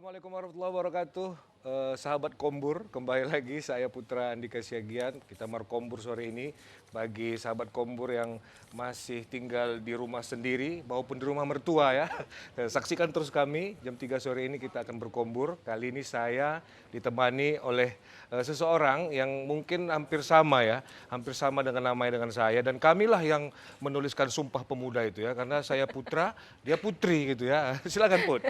Assalamualaikum warahmatullahi wabarakatuh. Sahabat Kombur, kembali lagi saya Putra Andika Siagian. Kita Markombur sore ini bagi sahabat Kombur yang masih tinggal di rumah sendiri maupun di rumah mertua ya. Saksikan terus kami jam 3 sore ini kita akan berkombur. Kali ini saya ditemani oleh seseorang yang mungkin hampir sama ya, hampir sama dengan namanya dengan saya, dan kamilah yang menuliskan Sumpah Pemuda itu ya, karena saya putra, dia putri gitu ya. Silakan Put.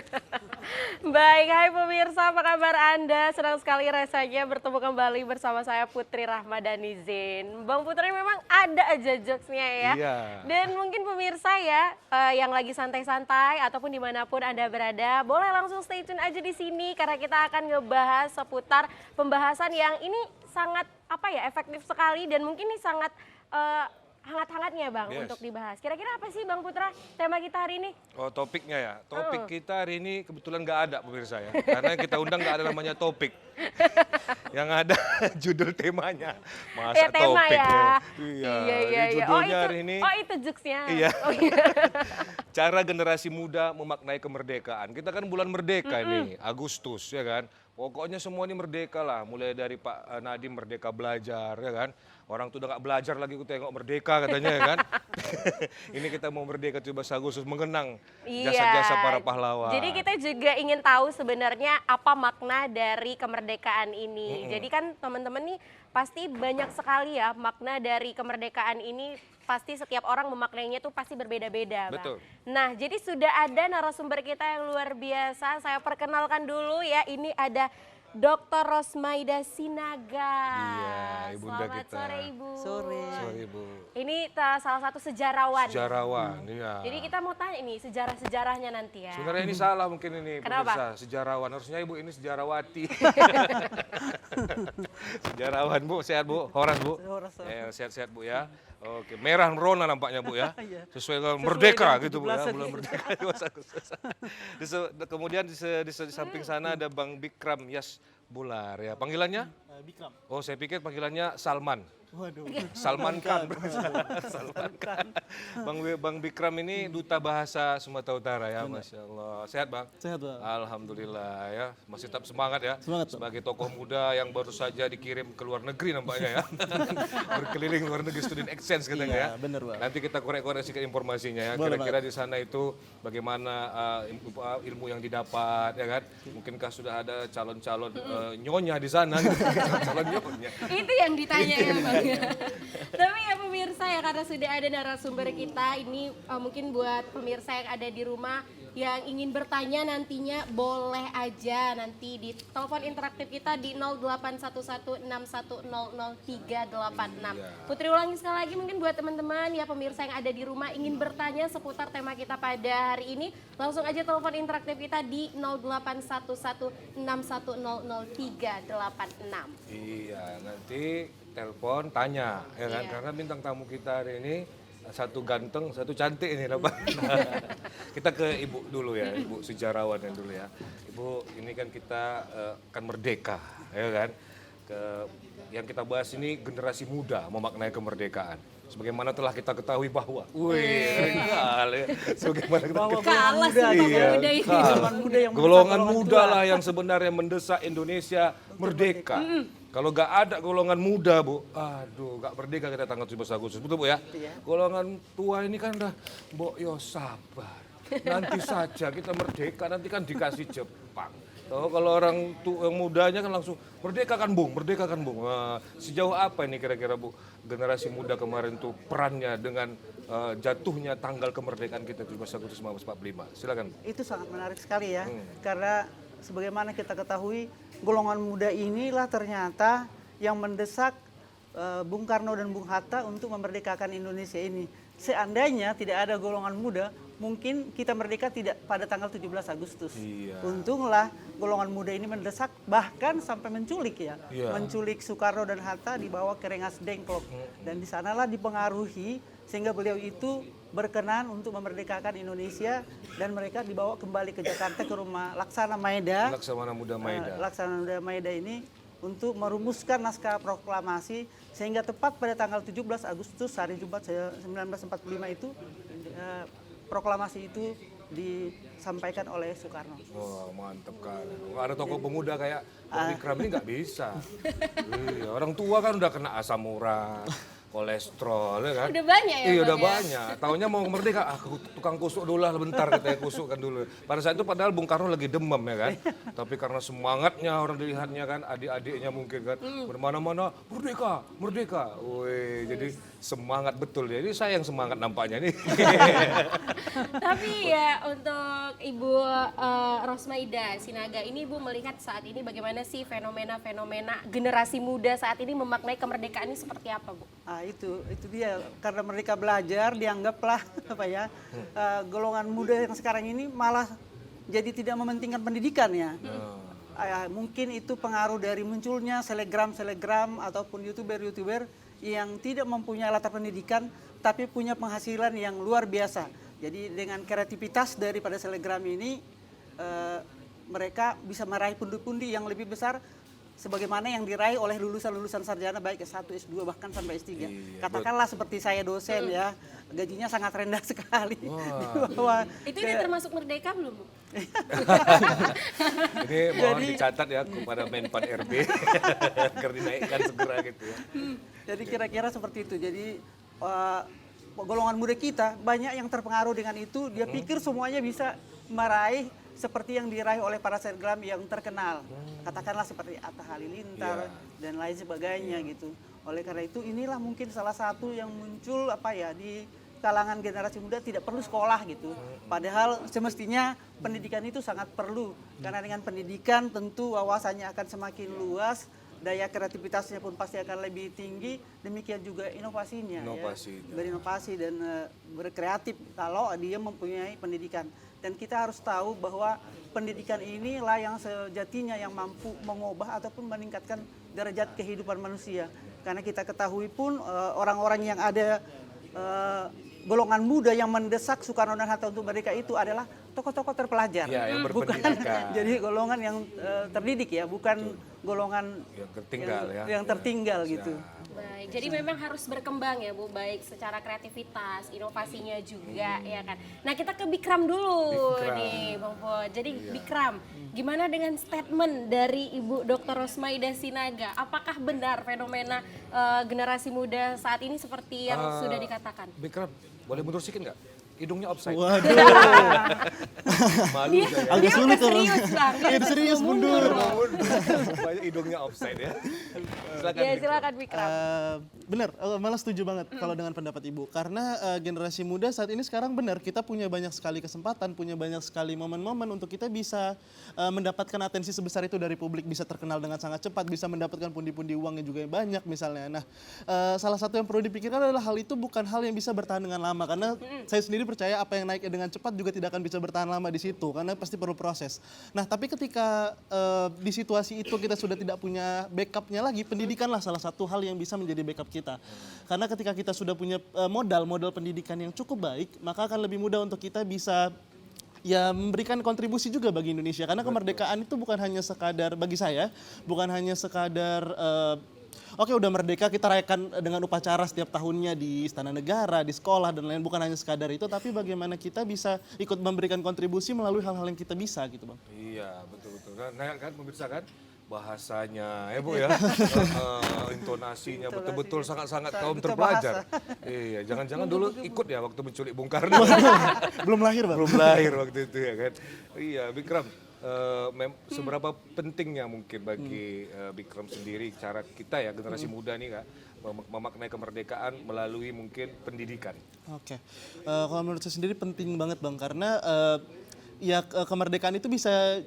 Baik, hai pemirsa, apa kabar Anda? Senang sekali rasanya bertemu kembali bersama saya Putri Rahmadani Zain. Bang Putri memang ada aja jokesnya ya. Iya. Dan mungkin pemirsa ya, yang lagi santai-santai ataupun dimanapun Anda berada, boleh langsung stay tune aja di sini karena kita akan ngebahas seputar pembahasan yang ini sangat efektif sekali dan mungkin ini sangat hangat-hangatnya Bang untuk dibahas. Kira-kira apa sih Bang Putra tema kita hari ini? Oh, topiknya ya. Topik kita hari ini kebetulan nggak ada pemirsa ya. Karena yang kita undang nggak ada namanya topik. Yang ada judul temanya. Masa Tema topik ya. Iya. Iya. Judulnya hari ini. Oh itu jokesnya. Iya. Oh, iya. Cara generasi muda memaknai kemerdekaan. Kita kan bulan merdeka nih, Agustus ya kan. Pokoknya semua ini merdeka lah. Mulai dari Pak Nadiem merdeka belajar ya kan. Orang tuh udah nggak belajar lagi, aku tengok merdeka katanya ya kan. Ini kita mau merdeka 17 Agustus mengenang jasa-jasa para pahlawan. Jadi kita juga ingin tahu sebenarnya apa makna dari kemerdekaan ini. Jadi kan teman-teman nih pasti banyak sekali ya makna dari kemerdekaan ini. Pasti setiap orang memaknainya tuh pasti berbeda-beda. Betul. Nah jadi sudah ada narasumber kita yang luar biasa. Saya perkenalkan dulu ya, ini ada Dr. Rosmaida Sinaga. Iya, ibunda Selamat kita. sore Ibu. Sore. Sorry Ibu. Ini salah satu sejarawan. Sejarawan, iya. Jadi kita mau tanya ini sejarah-sejarahnya nanti ya. Sebenarnya ini salah mungkin ini Kenapa? pemirsa, sejarawan. Harusnya Ibu ini sejarawati. Sejarawan Bu, sehat Bu? Horas Bu? Horas. Sehat-sehat Bu ya. Oke, merah merona nampaknya Bu ya. Iya. Sesuai dengan merdeka dengan gitu Bu ya, 17-an. bulan merdeka 17 Agustus. Kemudian di samping sana ada Bang Bikram Yas Bular ya. Panggilannya? Bikram. Oh, saya pikir panggilannya Salman. Waduh. Salman Khan. Salman Khan. Bang Bikram ini duta bahasa Sumatera Utara ya, Masya Allah. Sehat Bang? Sehat, Bang. Alhamdulillah ya, masih tetap semangat ya. Semangat, Bang. Sebagai tokoh muda yang baru saja dikirim ke luar negeri nampaknya ya. Berkeliling luar negeri, student exchange katanya ya. Iya, bener, Bang. Nanti kita korek-koreksikan informasinya ya. Boleh, Kira-kira di sana itu bagaimana ilmu yang didapat ya kan. Mungkinkah sudah ada calon-calon nyonya di sana gitu. Calon nyonya. Itu yang ditanya ya Bang. Tapi ya pemirsa ya, karena sudah ada narasumber kita ini, mungkin buat pemirsa yang ada di rumah yang ingin bertanya nantinya boleh aja nanti di telepon interaktif kita di 081161000386. Putri ulangi sekali lagi mungkin buat teman-teman ya pemirsa yang ada di rumah ingin bertanya seputar tema kita pada hari ini, langsung aja telepon interaktif kita di 081161000386. Iya, nanti telepon tanya ya kan, Iya. karena bintang tamu kita hari ini satu ganteng, satu cantik ini dapat. Kita ke Ibu dulu ya, Ibu sejarawan yang dulu ya. Ibu, ini kan kita kan merdeka ya kan. Yang kita bahas ini generasi muda memaknai kemerdekaan. Sebagaimana telah kita ketahui bahwa, sebagaimana kita Kalah sama Iya, pemuda ini. kalah. Muda yang Golongan mendesak muda lah yang sebenarnya mendesak Indonesia merdeka. Kalau nggak ada golongan muda Bu, aduh nggak merdeka kita tanggal 17 Agustus, betul Bu ya? Iya. Golongan tua ini kan udah, Mbok yo sabar, nanti saja kita merdeka, nanti kan dikasih Jepang. Oh, kalau orang tua yang mudanya kan langsung merdeka kan Bung, merdeka kan Bung. Nah, sejauh apa ini kira-kira Bu generasi muda kemarin tuh perannya dengan jatuhnya tanggal kemerdekaan kita 17 Agustus 1945? Silakan Bu. Itu sangat menarik sekali ya. Karena sebagaimana kita ketahui, golongan muda inilah ternyata yang mendesak Bung Karno dan Bung Hatta untuk memerdekakan Indonesia ini. Seandainya tidak ada golongan muda, mungkin kita merdeka tidak pada tanggal 17 Agustus. Iya. Untunglah golongan muda ini mendesak, bahkan sampai menculik ya. Iya. Menculik Soekarno dan Hatta dibawa ke Rengas Dengklok. Dan di sanalah dipengaruhi sehingga beliau itu berkenan untuk memerdekakan Indonesia dan mereka dibawa kembali ke Jakarta ke rumah Laksana Maeda. Laksamana Muda Maeda. Laksana Muda Maeda ini untuk merumuskan naskah proklamasi sehingga tepat pada tanggal 17 Agustus hari Jumat 1945 itu proklamasi itu disampaikan oleh Soekarno. Wah, mantep kali. Nggak ada tokoh pemuda kayak Bung Ikram ini nggak bisa. Iya, orang tua kan udah kena asam urat, kolesterol, ya kan? Udah banyak ya, Iya, Bang, udah ya? banyak. Taunya mau merdeka, tukang kusuk dulu lah, bentar katanya kusukkan dulu. Pada saat itu padahal Bung Karno lagi demam ya kan. Tapi karena semangatnya orang dilihatnya kan, adik-adiknya mungkin kan, bermana-mana, merdeka, merdeka. Wih, jadi semangat betul ya. Ini saya yang semangat nampaknya nih. Tapi ya untuk Ibu Rosmaida Sinaga ini Ibu melihat saat ini bagaimana sih fenomena-fenomena generasi muda saat ini memaknai kemerdekaan ini seperti apa, Bu? Ah itu dia karena mereka belajar dianggaplah apa ya golongan muda yang sekarang ini malah jadi tidak mementingkan pendidikan ya. Mungkin itu pengaruh dari munculnya selebgram ataupun youtuber yang tidak mempunyai latar pendidikan tapi punya penghasilan yang luar biasa. Jadi dengan kreativitas daripada selebgram ini mereka bisa meraih pundi-pundi yang lebih besar sebagaimana yang diraih oleh lulusan-lulusan sarjana baik S1, S2 bahkan sampai S3. Iya, Katakanlah seperti saya dosen ya, gajinya sangat rendah sekali. Itu udah termasuk merdeka belum, Bu? Ini mohon dicatat ya kepada Menpan RB agar dinaikkan segera gitu ya. Jadi kira-kira seperti itu. Jadi golongan muda kita banyak yang terpengaruh dengan itu. Dia pikir semuanya bisa meraih seperti yang diraih oleh para selebgram yang terkenal. Katakanlah seperti Atta Halilintar dan lain sebagainya gitu. Oleh karena itu inilah mungkin salah satu yang muncul apa ya di kalangan generasi muda tidak perlu sekolah gitu. Padahal semestinya pendidikan itu sangat perlu. Karena dengan pendidikan tentu wawasannya akan semakin luas, daya kreativitasnya pun pasti akan lebih tinggi, demikian juga inovasinya. Berinovasi dan berkreatif kalau dia mempunyai pendidikan. Dan kita harus tahu bahwa pendidikan inilah yang sejatinya yang mampu mengubah ataupun meningkatkan derajat kehidupan manusia. Karena kita ketahui pun orang-orang yang ada golongan muda yang mendesak Soekarno dan Hatta untuk merdeka itu adalah tokoh-tokoh terpelajar. Ya, yang bukan jadi golongan yang terdidik ya, bukan golongan yang tertinggal gitu. Baik, jadi memang harus berkembang ya Bu, baik secara kreativitas, inovasinya juga ya kan. Nah kita ke Bikram dulu nih Bang Po. Jadi Bikram, gimana dengan statement dari Ibu Dr. Rosmaida Sinaga? Apakah benar fenomena generasi muda saat ini seperti yang sudah dikatakan? Bikram, boleh mundur sedikit nggak? Hidungnya offside. Waduh. Malu saya. Agak sulit tuh. Serius Bang. Serius mundur. Banyak hidungnya offside ya. Silakan. Ya silakan Bikram. Benar, malah setuju banget kalau dengan pendapat Ibu. Karena generasi muda saat ini sekarang benar, kita punya banyak sekali kesempatan, punya banyak sekali momen-momen untuk kita bisa mendapatkan atensi sebesar itu dari publik, bisa terkenal dengan sangat cepat, bisa mendapatkan pundi-pundi uang yang juga banyak misalnya. Nah, salah satu yang perlu dipikirkan adalah hal itu bukan hal yang bisa bertahan dengan lama. Karena saya sendiri percaya apa yang naik dengan cepat juga tidak akan bisa bertahan lama di situ. Karena pasti perlu proses. Nah, tapi ketika di situasi itu kita sudah tidak punya backupnya lagi, pendidikanlah salah satu hal yang bisa menjadi backup kita. Karena ketika kita sudah punya modal pendidikan yang cukup baik, maka akan lebih mudah untuk kita bisa ya memberikan kontribusi juga bagi Indonesia. Karena kemerdekaan itu bukan hanya sekadar, bagi saya, bukan hanya sekadar oke udah merdeka kita rayakan dengan upacara setiap tahunnya di Istana Negara, di sekolah dan lain, bukan hanya sekadar itu, tapi bagaimana kita bisa ikut memberikan kontribusi melalui hal-hal yang kita bisa gitu Bang. Iya betul-betul. Nah kan pemirsa kan bahasanya ya Bu ya, intonasinya betul-betul sangat-sangat kaum terpelajar. Iya, jangan-jangan dulu ikut ya waktu menculik Bung Karno. Belum lahir Bang. Belum lahir waktu itu ya kan. Iya, Bikram, seberapa pentingnya mungkin bagi Bikram sendiri cara kita ya generasi muda nih Kak memaknai kemerdekaan melalui mungkin pendidikan. Oke, kalau menurut saya sendiri penting banget Bang, karena ya kemerdekaan itu bisa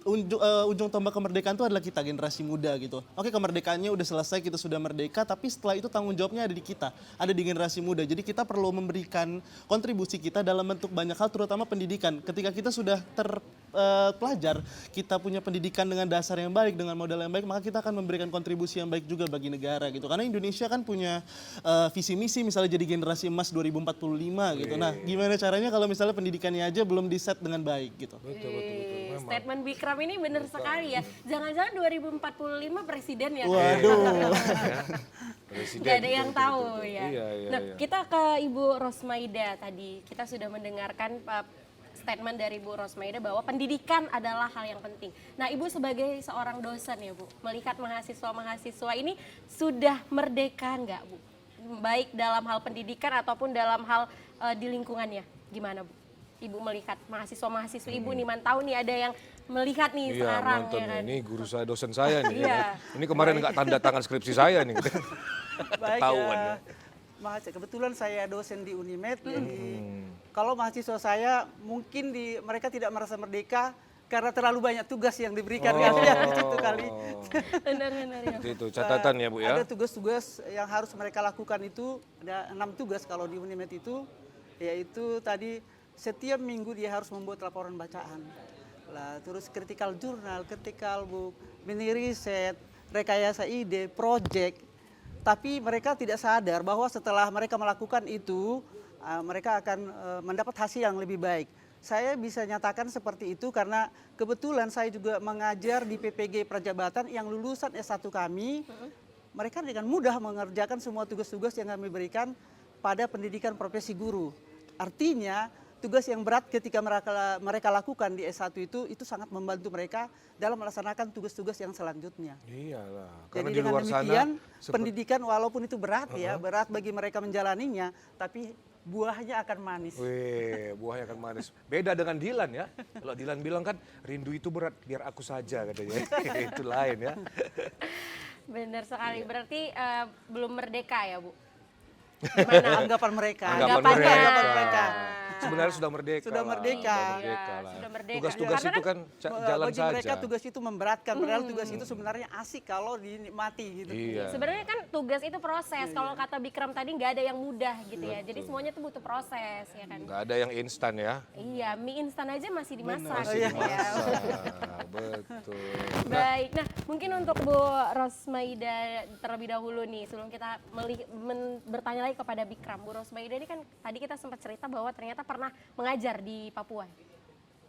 ujung tombak kemerdekaan itu adalah kita generasi muda gitu. Oke, kemerdekaannya udah selesai, kita sudah merdeka, tapi setelah itu tanggung jawabnya ada di kita, ada di generasi muda. Jadi kita perlu memberikan kontribusi kita dalam bentuk banyak hal, terutama pendidikan. Ketika kita sudah terpelajar, kita punya pendidikan dengan dasar yang baik, dengan modal yang baik, maka kita akan memberikan kontribusi yang baik juga bagi negara gitu. Karena Indonesia kan punya visi misi misalnya jadi generasi emas 2045 gitu. Nah, gimana caranya kalau misalnya pendidikannya aja belum di-set dengan baik gitu. Betul. Statement Bikram ini benar sekali ya. Jangan-jangan 2045 presiden ya. Waduh. Presiden. Gak ada yang tahu ya. Iya, Nah, kita ke Ibu Rosmaida tadi. Kita sudah mendengarkan statement dari Bu Rosmaida bahwa pendidikan adalah hal yang penting. Nah, Ibu sebagai seorang dosen ya Bu, melihat mahasiswa-mahasiswa ini sudah merdeka nggak Bu? Baik dalam hal pendidikan ataupun dalam hal di lingkungannya, gimana Bu? Ibu melihat mahasiswa-mahasiswa Ibu nih, mantau nih ada yang melihat nih Iya, sekarang nonton ya kan. ini guru saya, dosen saya nih. Iya. Ini kemarin nggak tanda tangan skripsi saya nih. Baik, Ketahuan ya. kebetulan saya dosen di Unimed, jadi kalau mahasiswa saya mungkin mereka tidak merasa merdeka karena terlalu banyak tugas yang diberikan kalian itu kali. Benar-benar ya. Seperti itu catatan ya Bu ya. Ada tugas-tugas yang harus mereka lakukan itu, ada 6 tugas kalau di Unimed itu, yaitu tadi setiap minggu dia harus membuat laporan bacaan. Lah, terus critical journal, critical book, mini riset, rekayasa ide, project. Tapi mereka tidak sadar bahwa setelah mereka melakukan itu, mereka akan mendapat hasil yang lebih baik. Saya bisa nyatakan seperti itu karena kebetulan saya juga mengajar di PPG Prajabatan yang lulusan S1 kami. Mereka dengan mudah mengerjakan semua tugas-tugas yang kami berikan pada pendidikan profesi guru. Artinya tugas yang berat ketika mereka lakukan di S1 itu sangat membantu mereka dalam melaksanakan tugas-tugas yang selanjutnya. Iyalah. Jadi Karena di dengan luar demikian sana pendidikan walaupun itu berat berat bagi mereka menjalaninya, tapi buahnya akan manis. weh, buahnya akan manis. Beda dengan Dilan ya. Kalau Dilan bilang kan rindu itu berat, biar aku saja katanya. Itu lain ya. Benar sekali. Berarti belum merdeka ya Bu? Gimana anggapan mereka? Anggapannya. Anggapan mereka. Sebenarnya sudah merdeka. Sudah lah. merdeka. Sudah merdeka Iya, lah. sudah merdeka. Tugas-tugas Karena itu kan jalan Bagi saja. mereka tugas itu memberatkan, padahal tugas itu sebenarnya asik kalau dinikmati gitu. Iya. Sebenarnya kan tugas itu proses. Kalau kata Bikram tadi nggak ada yang mudah gitu ya. Jadi semuanya tuh butuh proses ya kan. Nggak ada yang instan ya. Iya, mie instan aja masih dimasak. Masih gitu ya. dimasak. Betul. Baik, nah mungkin untuk Bu Rosmaida terlebih dahulu nih sebelum kita bertanya lagi kepada Bikram. Bu Rosmaida ini kan tadi kita sempat cerita bahwa ternyata pernah mengajar di Papua.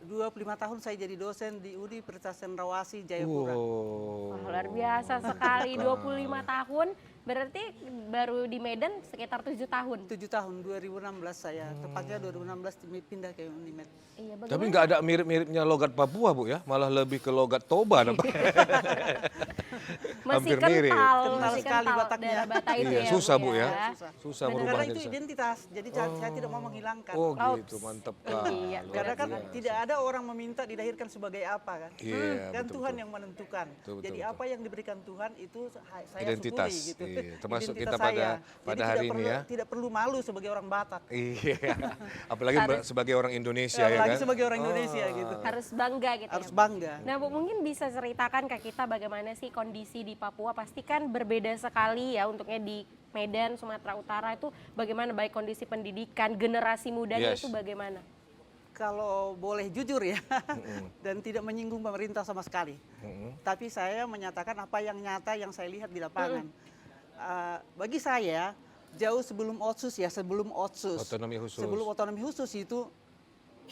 25 tahun saya jadi dosen di Universitas Cendrawasih Jayapura. Wah, luar biasa sekali, 25 tahun. Berarti baru di Medan sekitar 7 tahun. 7 tahun, 2016 saya, tepatnya 2016 pindah ke Unimed. Iya, Tapi bagaimana? nggak ada mirip-miripnya logat Papua Bu ya, malah lebih ke logat Toba. Masih hampir mirip. kental, Kental masih sekali kental Bataknya. daerah Batak itu Iya, ya. susah Bu ya. Susah. Susah Karena merubahnya. itu identitas, jadi saya tidak mau menghilangkan. Oh gitu, mantep kan. Iya, Karena kan Luar biasa. tidak ada orang meminta dilahirkan sebagai apa kan. Iya, Kan betul, Tuhan betul. yang menentukan. Betul, betul, Jadi betul. apa yang diberikan Tuhan itu saya Identitas, syukuri gitu. iya. Termasuk Identitas kita pada Jadi hari tidak ini perlu, ya. Tidak perlu malu sebagai orang Batak. Iya, apalagi sebagai orang Indonesia ya Apalagi kan. sebagai orang Indonesia gitu. Harus bangga gitu Harus ya. bangga. Nah Bu, mungkin bisa ceritakan ke kita bagaimana sih kondisi di Papua? Pasti kan berbeda sekali ya untuknya di Medan, Sumatera Utara itu bagaimana baik kondisi pendidikan, generasi mudanya Yes. itu bagaimana? Kalau boleh jujur ya, dan tidak menyinggung pemerintah sama sekali. Tapi saya menyatakan apa yang nyata yang saya lihat di lapangan. Bagi saya, jauh sebelum Otsus ya, sebelum Otsus. Otonomi khusus. Sebelum otonomi khusus itu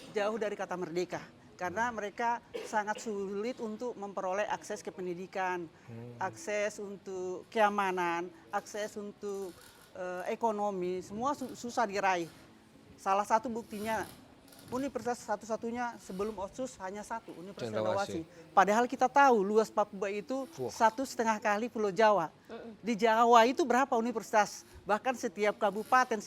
jauh dari kata merdeka. Karena mereka sangat sulit untuk memperoleh akses ke pendidikan, akses untuk keamanan, akses untuk ekonomi, semua susah diraih. Salah satu buktinya, universitas satu-satunya sebelum Otsus hanya satu, Universitas Cendrawasih. Cendrawasih. Padahal kita tahu luas Papua itu 1,5 kali Pulau Jawa. Di Jawa itu berapa universitas? Bahkan setiap kabupaten,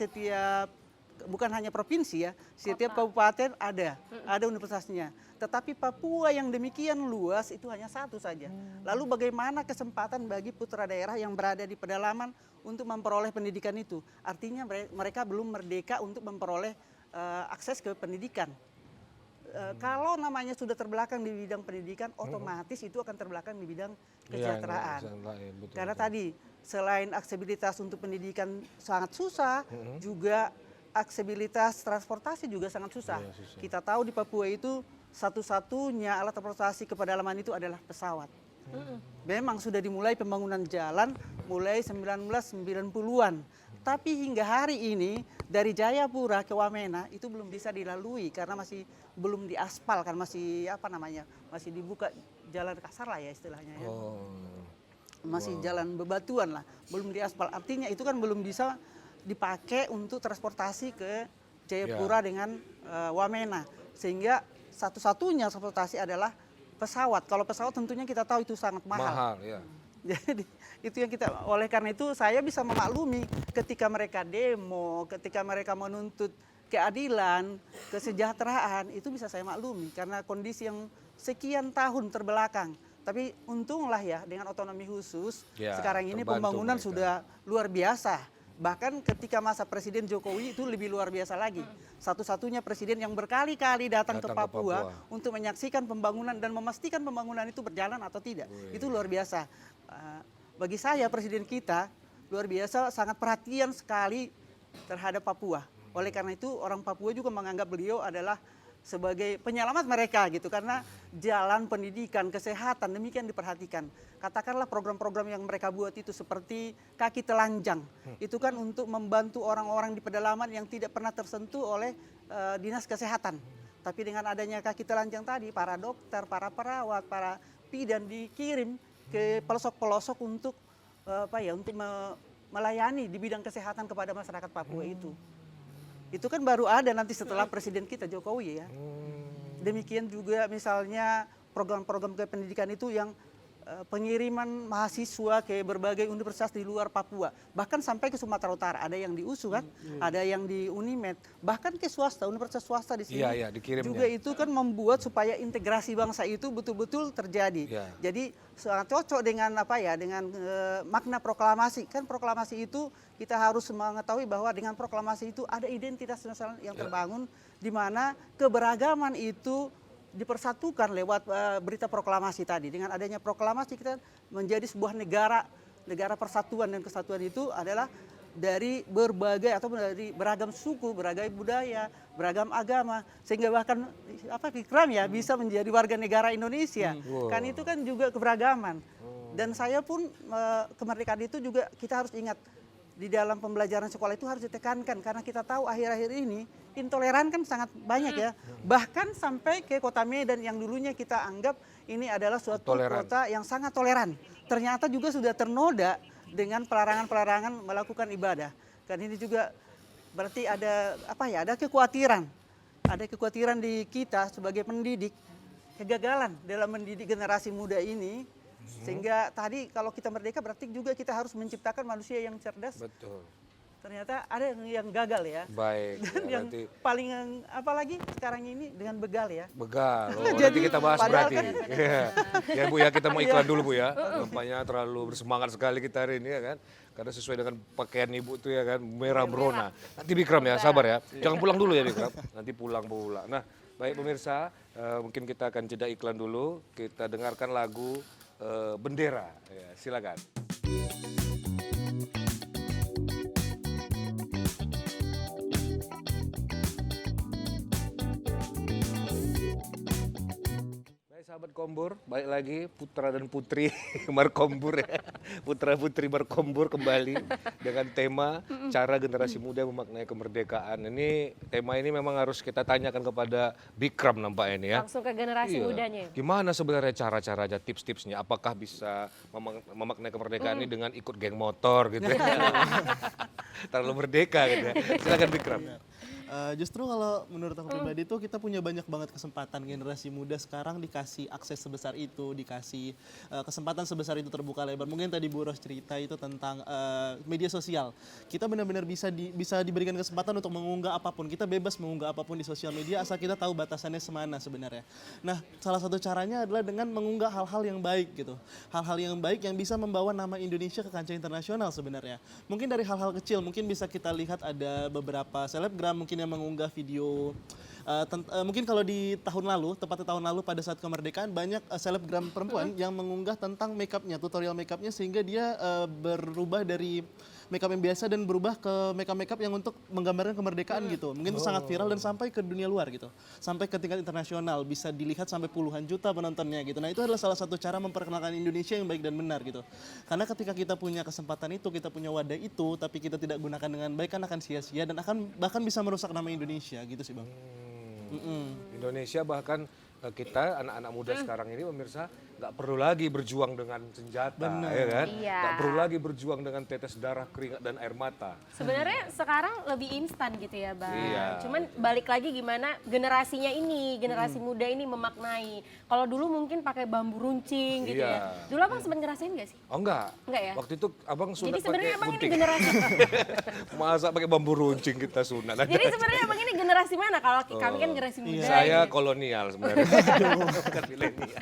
bukan hanya provinsi ya, setiap kabupaten ada universitasnya. Tetapi Papua yang demikian luas itu hanya satu saja. Lalu bagaimana kesempatan bagi putra daerah yang berada di pedalaman untuk memperoleh pendidikan itu? Artinya mereka belum merdeka untuk memperoleh akses ke pendidikan. Kalau namanya sudah terbelakang di bidang pendidikan, otomatis itu akan terbelakang di bidang kesejahteraan. Betul, Karena betul. tadi selain aksesibilitas untuk pendidikan sangat susah, juga aksesibilitas transportasi juga sangat susah. Iya, susah. Kita tahu di Papua itu satu-satunya alat transportasi ke pedalaman itu adalah pesawat. Memang sudah dimulai pembangunan jalan mulai 1990-an. Tapi hingga hari ini dari Jayapura ke Wamena itu belum bisa dilalui karena masih belum diaspal kan, masih masih dibuka jalan kasar lah ya istilahnya ya. Masih jalan bebatuan lah, belum diaspal. Artinya itu kan belum bisa dipakai untuk transportasi ke Jayapura dengan Wamena. Sehingga satu-satunya transportasi adalah pesawat. Kalau pesawat tentunya kita tahu itu sangat mahal. Mahal, ya. Jadi itu yang kita, oleh karena itu saya bisa memaklumi ketika mereka demo, ketika mereka menuntut keadilan, kesejahteraan, itu bisa saya maklumi karena kondisi yang sekian tahun terbelakang. Tapi untunglah ya dengan otonomi khusus Ya, sekarang ini terbantu pembangunan mereka. sudah luar biasa. Bahkan ketika masa Presiden Jokowi itu lebih luar biasa lagi. Satu-satunya presiden yang berkali-kali datang ke Datang ke Papua Papua. untuk menyaksikan pembangunan dan memastikan pembangunan itu berjalan atau tidak. Itu luar biasa. Bagi saya presiden kita luar biasa, sangat perhatian sekali terhadap Papua. Oleh karena itu orang Papua juga menganggap beliau adalah sebagai penyelamat mereka gitu, karena jalan pendidikan, kesehatan demikian diperhatikan. Katakanlah program-program yang mereka buat itu seperti kaki telanjang, itu kan untuk membantu orang-orang di pedalaman yang tidak pernah tersentuh oleh dinas kesehatan. Tapi dengan adanya kaki telanjang tadi, para dokter, para perawat, para bidan dikirim ke pelosok-pelosok untuk untuk melayani di bidang kesehatan kepada masyarakat Papua itu. Itu kan baru ada nanti setelah Presiden kita Jokowi ya. Demikian juga misalnya program-program kependidikan itu yang pengiriman mahasiswa ke berbagai universitas di luar Papua. Bahkan sampai ke Sumatera Utara. Ada yang di USU kan, ada yang di Unimed. Bahkan ke swasta, universitas swasta di sini. Iya, dikirimnya. Juga itu kan membuat supaya integrasi bangsa itu betul-betul terjadi. Iya. Jadi sangat cocok dengan dengan makna proklamasi. Kan proklamasi itu kita harus mengetahui bahwa dengan proklamasi itu ada identitas nasional yang terbangun, di mana keberagaman itu dipersatukan lewat berita proklamasi tadi. Dengan adanya proklamasi kita menjadi sebuah negara persatuan, dan kesatuan itu adalah dari berbagai atau dari beragam suku, berbagai budaya, beragam agama, sehingga bahkan Vikram ya bisa menjadi warga negara Indonesia. Kan itu kan juga keberagaman. Dan saya pun kemerdekaan itu juga kita harus ingat, di dalam pembelajaran sekolah itu harus ditekankan, karena kita tahu akhir-akhir ini intoleran kan sangat banyak ya. Bahkan sampai ke kota Medan yang dulunya kita anggap ini adalah suatu kota yang sangat toleran. Ternyata juga sudah ternoda dengan pelarangan-pelarangan melakukan ibadah. Kan ini juga berarti ada ada kekhawatiran. Ada kekhawatiran di kita sebagai pendidik, kegagalan dalam mendidik generasi muda ini. Sehingga tadi kalau kita merdeka berarti juga kita harus menciptakan manusia yang cerdas. Betul. Ternyata ada yang gagal ya. Baik. Dan Ya, yang paling apalagi sekarang ini dengan begal ya. Begal. Oh, Jadi, nanti kita bahas padahal berarti. Iya. Ya Bu ya, kita mau iklan dulu Bu ya. Nampaknya terlalu bersemangat sekali kita hari ini ya kan. Karena sesuai dengan pakaian Ibu tuh ya kan, merah berona. Nanti Bikram ya, sabar ya. Jangan pulang dulu ya Bikram. Nanti pulang. Nah, baik pemirsa, mungkin kita akan jeda iklan dulu. Kita dengarkan lagu Bendera. Ya, silakan. Sahabat Kombur, balik lagi putra dan putri Markombur ya. Putra putri Markombur kembali dengan tema cara generasi muda memaknai kemerdekaan. Ini tema ini memang harus kita tanyakan kepada Bikram nampaknya ini ya. Langsung ke generasi mudanya. Gimana sebenarnya cara-caranya, tips-tipsnya? Apakah bisa memaknai kemerdekaan ini dengan ikut geng motor gitu ya? Terlalu merdeka gitu ya. Silakan Bikram. Justru kalau menurut aku pribadi itu kita punya banyak banget kesempatan. Generasi muda sekarang dikasih akses sebesar itu, dikasih kesempatan sebesar itu terbuka lebar. Mungkin tadi Bu Ros cerita itu tentang media sosial. Kita benar-benar bisa diberikan kesempatan untuk mengunggah apapun. Kita bebas mengunggah apapun di sosial media asal kita tahu batasannya semana sebenarnya. Nah, salah satu caranya adalah dengan mengunggah hal-hal yang baik gitu. Hal-hal yang baik yang bisa membawa nama Indonesia ke kancah internasional sebenarnya. Mungkin dari hal-hal kecil, mungkin bisa kita lihat ada beberapa selebgram mungkin yang mengunggah video mungkin kalau di tahun lalu, tepatnya tahun lalu pada saat kemerdekaan banyak selebgram perempuan yang mengunggah tentang makeupnya, tutorial makeupnya, sehingga dia berubah dari makeup yang biasa dan berubah ke makeup yang untuk menggambarkan kemerdekaan gitu. Mungkin itu sangat viral dan sampai ke dunia luar gitu, sampai ke tingkat internasional, bisa dilihat sampai puluhan juta penontonnya gitu. Nah itu adalah salah satu cara memperkenalkan Indonesia yang baik dan benar gitu. Karena ketika kita punya kesempatan itu, kita punya wadah itu, tapi kita tidak gunakan dengan baik kan akan sia-sia dan akan bahkan bisa merusak nama Indonesia gitu sih Bang. Indonesia bahkan kita anak-anak muda sekarang ini pemirsa nggak perlu lagi berjuang dengan senjata, ya kan? Iya. Nggak perlu lagi berjuang dengan tetes darah, keringat dan air mata. Sebenarnya sekarang lebih instan gitu ya Bang. Iya. Cuman balik lagi gimana generasinya ini, generasi muda ini memaknai. Kalau dulu mungkin pakai bambu runcing gitu Iya. ya. Dulu Abang sempat ngerasain nggak sih? Oh enggak. Enggak ya? Waktu itu abang sunat Jadi sebenarnya pakai Abang ini gunting. generasi Masa pakai bambu runcing kita sunat? Jadi sebenarnya Abang ini generasi mana? Kalau kami kan generasi muda. Saya gitu. kolonial sebenarnya. Bukan milenial.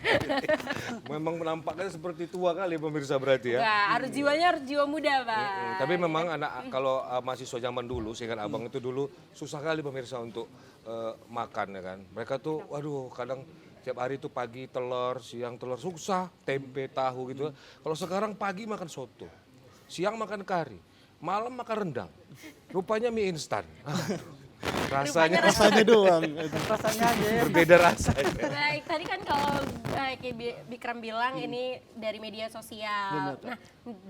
Memang menampaknya seperti tua kali pemirsa berarti ya. Enggak, harus jiwanya harus jiwa muda, Bang. Tapi memang anak kalau mahasiswa zaman dulu, seingat abang itu dulu susah kali pemirsa untuk makan ya kan. Mereka tuh, waduh kadang tiap hari tuh pagi telur, siang telur, susah, tempe, tahu gitu. Kalau sekarang pagi makan soto, siang makan kari, malam makan rendang. Rupanya mie instan. Rasanya doang. Rasanya aja ya. Berbeda rasanya. Baik, tadi kan kalau kayak Bikram bilang ini dari media sosial. Nah,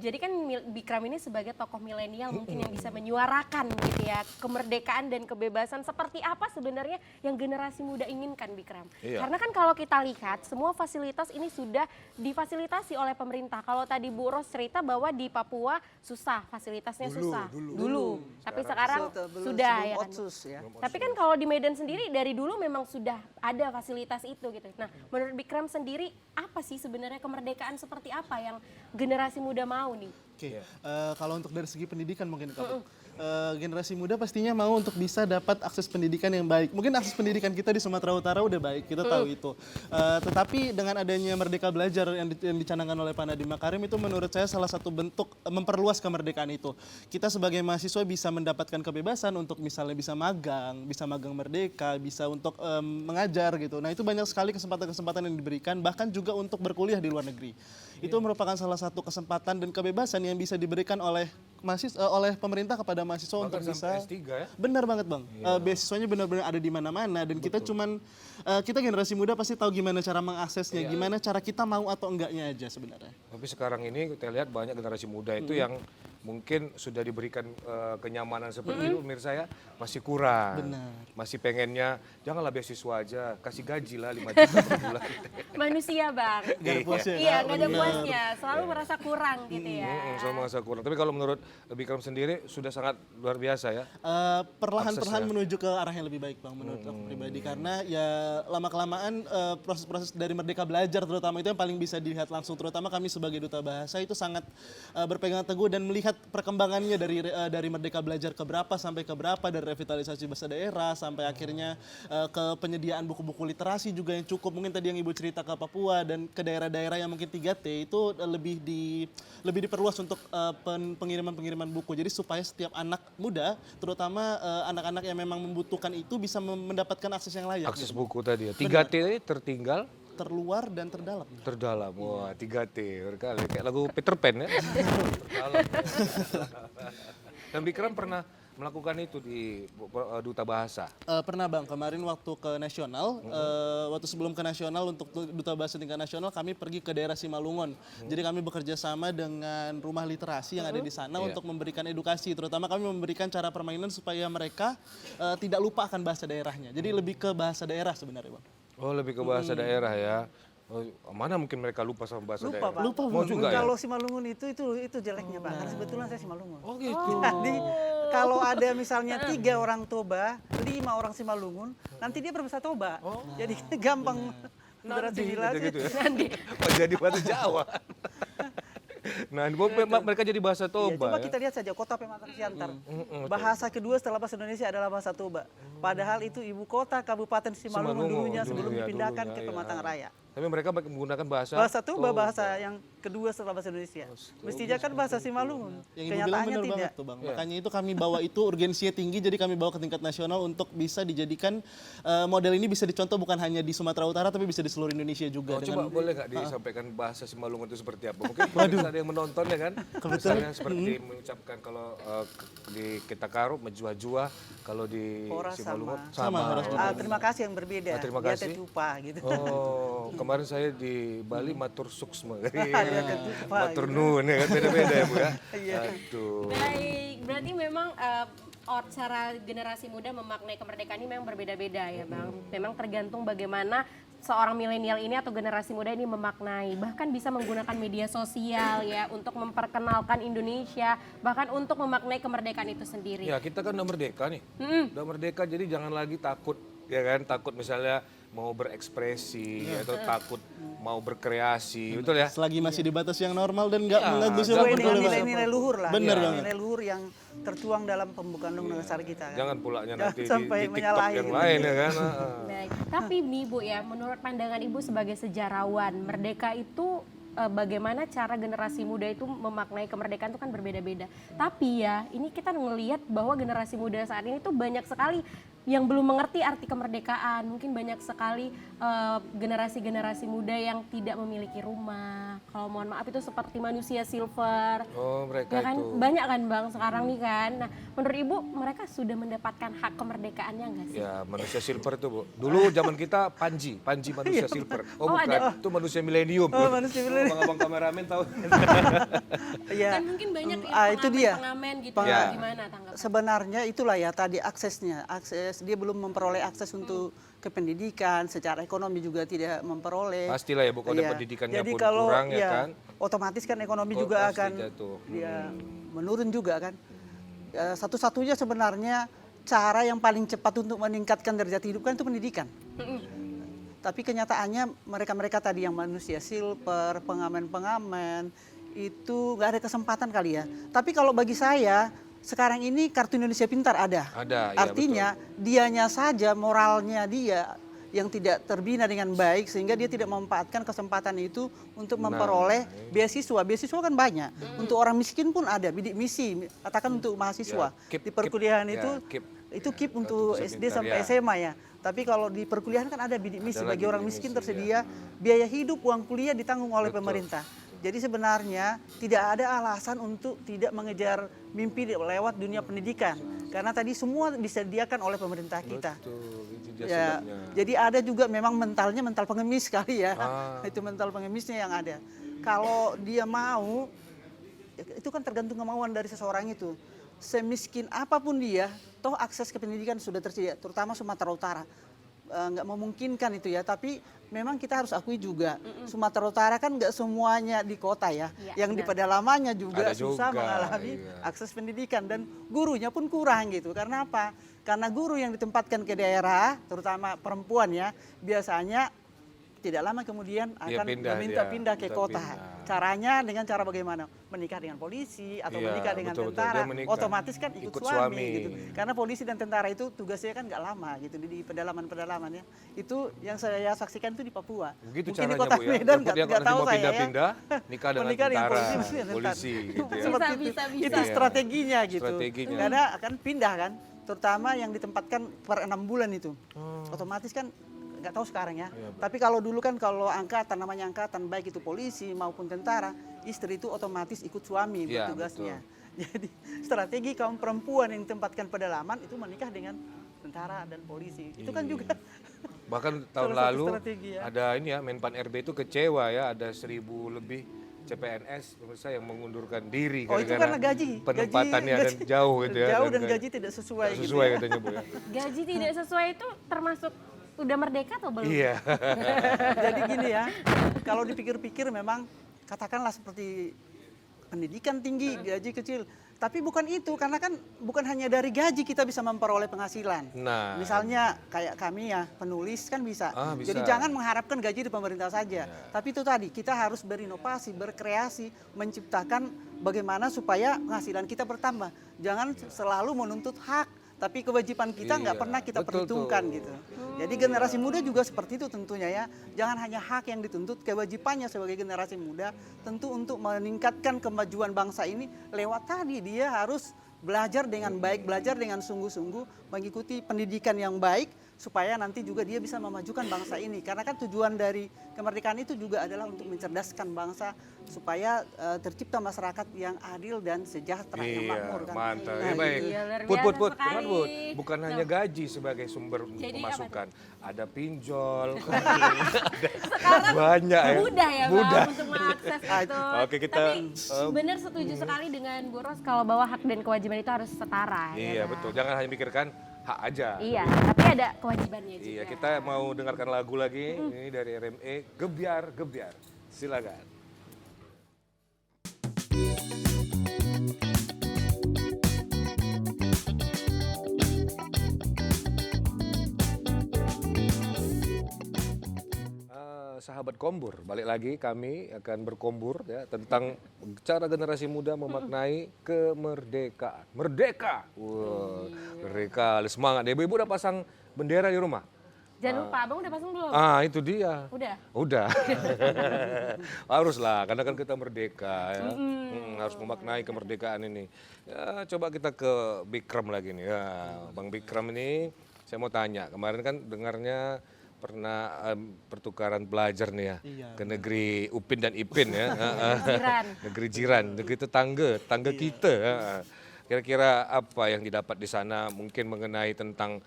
jadi kan Bikram ini sebagai tokoh milenial mungkin yang bisa menyuarakan gitu ya kemerdekaan dan kebebasan seperti apa sebenarnya yang generasi muda inginkan, Bikram. Iya. Karena kan kalau kita lihat semua fasilitas ini sudah difasilitasi oleh pemerintah. Kalau tadi Bu Ros cerita bahwa di Papua susah, fasilitasnya susah. Dulu. Tapi sekarang sudah sebelum ya kan. Otsus ya. Tapi kan kalau di Medan sendiri dari dulu memang sudah ada fasilitas itu gitu. Nah, menurut Bikram sendiri apa sih sebenarnya kemerdekaan seperti apa yang generasi muda mau nih? Oke, kalau untuk dari segi pendidikan mungkin kalau generasi muda pastinya mau untuk bisa dapat akses pendidikan yang baik. Mungkin akses pendidikan kita di Sumatera Utara udah baik, kita tahu itu. Tetapi dengan adanya Merdeka Belajar yang dicanangkan oleh Pak Nadiem Makarim itu menurut saya salah satu bentuk memperluas kemerdekaan itu. Kita sebagai mahasiswa bisa mendapatkan kebebasan untuk misalnya bisa magang merdeka, bisa untuk mengajar gitu. Nah itu banyak sekali kesempatan-kesempatan yang diberikan, bahkan juga untuk berkuliah di luar negeri. Itu merupakan salah satu kesempatan dan kebebasan yang bisa diberikan oleh oleh pemerintah kepada mahasiswa Bahkan untuk bisa sampai S3 ya. benar banget bang. Beasiswanya benar-benar ada di mana-mana dan kita cuman kita generasi muda pasti tahu gimana cara mengaksesnya, gimana cara kita mau atau enggaknya aja sebenarnya. Tapi sekarang ini kita lihat banyak generasi muda itu yang mungkin sudah diberikan kenyamanan seperti itu, pemirsa ya, masih kurang. Benar. Masih pengennya, janganlah beasiswa aja, kasih gaji lah 5 juta per bulan. Manusia, Bang. Gak ada puasnya. Iya, nggak ada puasnya, selalu merasa kurang gitu ya. Sama masa kurang. Tapi kalau menurut Bikram sendiri sudah sangat luar biasa ya. Perlahan-perlahan Aksesnya. menuju ke arah yang lebih baik bang menurut aku pribadi karena ya lama-kelamaan proses-proses dari Merdeka Belajar terutama itu yang paling bisa dilihat langsung terutama kami sebagai duta bahasa itu sangat berpegang teguh dan melihat perkembangannya dari Merdeka Belajar ke berapa sampai ke berapa dari revitalisasi bahasa daerah sampai akhirnya ke penyediaan buku-buku literasi juga yang cukup mungkin tadi yang Ibu cerita ke Papua dan ke daerah-daerah yang mungkin 3T itu lebih diperluas untuk pengiriman buku jadi supaya setiap anak muda terutama anak-anak yang memang membutuhkan itu bisa mendapatkan akses yang layak. Akses gitu. buku tadi ya. 3T tertinggal, Terluar dan terdalam. terdalam. Wah, 3T berkali. Kayak lagu Peter Pan ya. Terdalam. Dan Bikram pernah melakukan itu di Duta Bahasa. Pernah bang, kemarin waktu ke nasional, waktu sebelum ke nasional untuk Duta Bahasa tingkat nasional kami pergi ke daerah Simalungun. Jadi kami bekerja sama dengan rumah literasi yang ada di sana untuk memberikan edukasi. Terutama kami memberikan cara permainan supaya mereka tidak lupa akan bahasa daerahnya. Jadi lebih ke bahasa daerah sebenarnya bang. Oh, lebih ke bahasa daerah ya. Oh, mana mungkin mereka lupa sama bahasa Lupa, daerah? Pak. Lupa, Mau juga ya? Kalau Simalungun itu jeleknya Pak, karena kebetulan saya Simalungun. Oh gitu. Jadi kalau ada misalnya 3 orang Toba, 5 orang Simalungun, nanti dia berbahasa Toba. Jadi gampang berasimilasi. Gitu ya. Jadi bahasa Jawa. Nah, mereka jadi bahasa Ya, Toba coba ya. kita lihat saja kota Pematang Siantar. Bahasa kedua setelah bahasa Indonesia adalah bahasa Toba. Padahal itu ibu kota Kabupaten Simalungun dulunya sebelum dipindahkan ke Pematang Raya. Tapi mereka menggunakan bahasa Bahasa Toba bahasa yang kedua setelah bahasa Indonesia. Mestinya kan bahasa Simalungun. Yang Ibu bilang Kenyataannya benar tidak. banget tuh bang. Makanya itu kami bawa itu urgensinya tinggi jadi kami bawa ke tingkat nasional untuk bisa dijadikan model ini bisa dicontoh bukan hanya di Sumatera Utara tapi bisa di seluruh Indonesia juga. Oh, coba boleh nggak disampaikan bahasa Simalungun itu seperti apa? Mungkin ada yang menonton ya kan? Misalnya seperti mengucapkan kalau di Kitakaru menjua-jua, kalau di Ora Simalungun Sama, Ah, terima kasih yang berbeda. terima Dia kasih. tetupa gitu. Oh, kemarin saya di Bali matur suksma. Dia tetupa. Matur nuwun ya kan beda-beda ya Bu ya. Iya. Aduh. Baik, berarti memang cara generasi muda memaknai kemerdekaan ini memang berbeda-beda ya Bang. Memang tergantung bagaimana seorang milenial ini atau generasi muda ini memaknai, bahkan bisa menggunakan media sosial ya untuk memperkenalkan Indonesia, bahkan untuk memaknai kemerdekaan itu sendiri. Ya kita kan udah merdeka nih, udah merdeka jadi jangan lagi takut ya kan, takut misalnya mau berekspresi atau takut mau berkreasi, betul ya? Selagi masih di batas yang normal dan nggak mengganggu Sesuai siapapun. dengan boleh, Pak. nilai-nilai luhur lah. Bener Ya, banget. nilai luhur yang tertuang dalam pembukaan undang-undang dasar kita kan. Jangan pulanya nanti sampai di TikTok menyalahi yang gitu. lain ya kan. Baik, tapi nih Bu ya, menurut pandangan Ibu sebagai sejarawan, merdeka itu bagaimana cara generasi muda itu memaknai kemerdekaan itu kan berbeda-beda. Tapi ya, ini kita ngelihat bahwa generasi muda saat ini tuh banyak sekali yang belum mengerti arti kemerdekaan. Mungkin banyak sekali generasi-generasi muda yang tidak memiliki rumah. Kalau mohon maaf itu seperti manusia silver. Oh mereka Ya kan itu. banyak kan Bang sekarang nih kan. Nah, menurut Ibu mereka sudah mendapatkan hak kemerdekaannya nggak sih? Ya manusia silver itu Bu. Dulu zaman kita Panji manusia silver. Oh bukan, ada. itu manusia milenium. Oh, manusia milenium. Abang-abang kameramen tahu. Iya. Kan mungkin banyak Itu dia. pengamen gitu. Ya. Gimana tanggapan? Sebenarnya itulah ya tadi aksesnya, dia belum memperoleh akses untuk ke pendidikan, secara ekonomi juga tidak memperoleh. Pastilah ya Bu, kalau Iya. pendidikannya Jadi pun kalau kurang ya ya, kan. otomatis kan ekonomi Oh, juga pasti akan jatuh. dia menurun juga kan. Satu-satunya sebenarnya cara yang paling cepat untuk meningkatkan derajat hidup kan itu pendidikan. Tapi kenyataannya mereka-mereka tadi yang manusia silver, pengamen-pengamen, itu nggak ada kesempatan kali ya. Tapi kalau bagi saya, sekarang ini Kartu Indonesia Pintar ada. Ada, ya, Artinya dianya saja, moralnya dia yang tidak terbina dengan baik sehingga dia tidak memanfaatkan kesempatan itu untuk memperoleh beasiswa. Beasiswa kan banyak. Untuk orang miskin pun ada, bidik misi, katakan untuk mahasiswa. Ya, Di perkuliahan ya, itu KIP untuk Indonesia SD Pintar, sampai ya. SMA ya. Tapi kalau di perkuliahan kan ada bidik misi Ada bagi lagi orang bidik miskin misi, tersedia biaya hidup, uang kuliah ditanggung oleh Betul. pemerintah. Jadi sebenarnya tidak ada alasan untuk tidak mengejar mimpi lewat dunia pendidikan. Karena tadi semua disediakan oleh pemerintah kita. Betul, itu dia Ya, sebabnya. jadi ada juga memang mentalnya mental pengemis kali ya. Ah. Itu mental pengemisnya yang ada. Kalau dia mau, itu kan tergantung kemauan dari seseorang itu. Semiskin apapun dia, toh akses ke pendidikan sudah tersedia, terutama Sumatera Utara. Nggak memungkinkan itu ya, tapi memang kita harus akui juga Sumatera Utara kan nggak semuanya di kota ya, Iya, yang di benar. pedalamannya juga Ada susah juga, mengalami iya. akses pendidikan dan gurunya pun kurang gitu. Karena apa? Karena guru yang ditempatkan ke daerah, terutama perempuan ya, biasanya tidak lama kemudian Dia akan pindah meminta dia, pindah ke minta kota. pindah. Caranya dengan cara bagaimana? Menikah dengan polisi atau Iya, menikah dengan betul-betul. tentara, Dia menikah. otomatis kan ikut, Ikut suami, suami. gitu. Karena polisi dan tentara itu tugasnya kan nggak lama gitu di pedalaman-pedalaman ya. Itu yang saya saksikan itu di Papua. Begitu Mungkin di caranya kota Bu ya. Medan Dia nggak kalau tahu nanti mau saya ya. pindah-pindah, nikah dengan Menikah dengan tentara, polisi, dengan tentara. polisi gitu ya. Seperti itu. Bisa. Itu Iya. strateginya gitu. Strateginya. Karena akan pindah kan, terutama yang ditempatkan per 6 bulan itu. Otomatis kan nggak tahu sekarang ya. Tapi kalau dulu kan kalau angkatan, namanya angkatan, baik itu polisi maupun tentara, istri itu otomatis ikut suami Iya, bertugasnya. Jadi strategi kaum perempuan yang ditempatkan pedalaman itu menikah dengan tentara dan polisi. Itu kan juga Bahkan tahun Salah satu lalu strategi ya. ada ini ya, Menpan RB itu kecewa ya, ada 1.000 lebih CPNS pemirsa yang mengundurkan diri oh itu gara-gara karena gaji. penempatannya dan jauh gitu ya. Jauh dan gaji tidak sesuai, tidak gitu sesuai ya. katanya Bu ya. Gaji tidak sesuai itu termasuk udah merdeka atau belum? Iya. Jadi gini ya, kalau dipikir-pikir memang katakanlah seperti pendidikan tinggi, gaji kecil. Tapi bukan itu, karena kan bukan hanya dari gaji kita bisa memperoleh penghasilan. Nah. Misalnya kayak kami ya, penulis kan bisa. Ah, bisa. Jadi jangan mengharapkan gaji di pemerintah saja. Tapi itu tadi, kita harus berinovasi, berkreasi, menciptakan bagaimana supaya penghasilan kita bertambah. Jangan selalu menuntut hak, tapi kewajiban kita nggak Iya, pernah kita betul perhitungkan tuh. gitu. Jadi generasi muda juga seperti itu tentunya ya. Jangan hanya hak yang dituntut, kewajibannya sebagai generasi muda tentu untuk meningkatkan kemajuan bangsa ini lewat tadi dia harus belajar dengan baik, belajar dengan sungguh-sungguh, mengikuti pendidikan yang baik supaya nanti juga dia bisa memajukan bangsa ini. Karena kan tujuan dari kemerdekaan itu juga adalah untuk mencerdaskan bangsa supaya tercipta masyarakat yang adil dan sejahtera, yang Iya, makmur kan. mantap. Nah, Ya, baik. iya, luar Put, biasa Cuman sekali. Put, bukan hanya gaji sebagai sumber Jadi pemasukan. Ada pinjol, Sekarang banyak ya. mudah ya Mudah. Bang untuk mengakses itu. Oke, kita, Tapi benar setuju sekali dengan Bu Ros kalau bahwa hak dan kewajiban itu harus setara. ya Iya kan? betul, jangan hanya mikirkan hak aja. Iya, tapi ada kewajibannya juga. Iya, kita mau dengarkan lagu lagi ini dari RME, Gebyar Gebyar. Silakan. Sahabat Kombur, balik lagi kami akan berkombur ya tentang cara generasi muda memaknai kemerdekaan. Merdeka, wah, merdeka, semangat. Ibu-ibu udah pasang bendera di rumah? Jangan lupa, Abang udah pasang belum? Itu dia. Udah? Udah. Haruslah, karena kan kita merdeka ya. Harus memaknai kemerdekaan ini. Ya, coba kita ke Bikram lagi nih. Ya, Bang Bikram ini saya mau tanya, kemarin kan dengarnya pernah pertukaran pelajar nih ya ke negeri Upin dan Ipin ya. Negeri jiran, negeri tetangga kita. Kira-kira apa yang didapat di sana mungkin mengenai tentang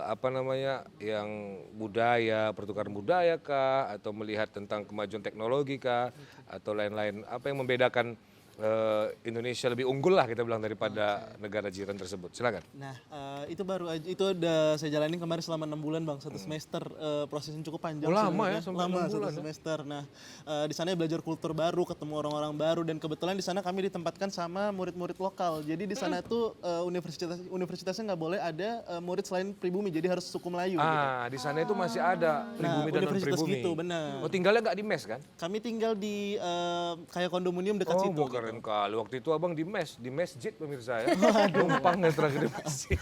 apa namanya yang budaya, pertukaran budaya kah, atau melihat tentang kemajuan teknologi kah, atau lain-lain, apa yang membedakan Indonesia lebih unggul lah kita bilang daripada negara jiran tersebut. Silakan. Nah, itu baru aja, itu udah saya jalanin kemarin selama 6 bulan Bang, 1 semester, prosesnya cukup panjang. Lama ya, sebenarnya. sampai Lama, 6 bulan 1 semester. Nah, di sana belajar kultur baru, ketemu orang-orang baru, dan kebetulan di sana kami ditempatkan sama murid-murid lokal. Jadi di sana tuh universitasnya nggak boleh ada murid selain pribumi, jadi harus suku Melayu. Gitu. Di sana itu masih ada pribumi dan non universitas pribumi. gitu, benar. Oh, tinggalnya nggak di mes kan? Kami tinggal di kayak kondominium dekat situ. Oh, keren kali. Waktu itu abang di masjid pemirsa ya. Numpang yang terakhir di masjid.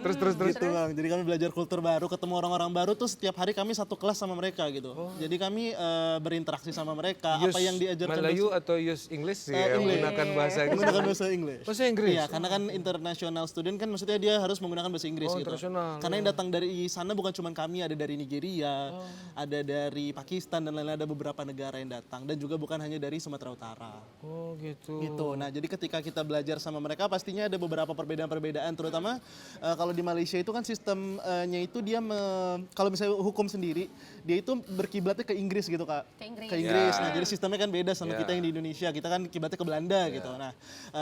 terus. Gitu Bang. Jadi kami belajar kultur baru, ketemu orang-orang baru tuh setiap hari kami satu kelas sama mereka gitu. Jadi kami berinteraksi sama mereka, apa yang diajarkan. Melayu atau use English sih, yang menggunakan bahasa Inggris. Menggunakan bahasa Inggris. Bahasa Inggris? Iya, karena kan international student kan maksudnya dia harus menggunakan bahasa Inggris gitu. Internasional. Karena yang datang dari sana bukan cuma kami, ada dari Nigeria, ada dari Pakistan dan lain-lain, ada beberapa negara yang datang, dan juga bukan hanya dari Sumatera Utara. Oh gitu. Gitu. Nah, jadi ketika kita belajar sama mereka pastinya ada beberapa perbedaan-perbedaan, terutama kalau di Malaysia itu kan sistemnya itu dia kalau misalnya hukum sendiri, dia itu berkiblatnya ke Inggris gitu, Kak. Ke Inggris. Ya. Nah, jadi sistemnya kan beda sama kita yang di Indonesia. Kita kan kiblatnya ke Belanda gitu. Nah,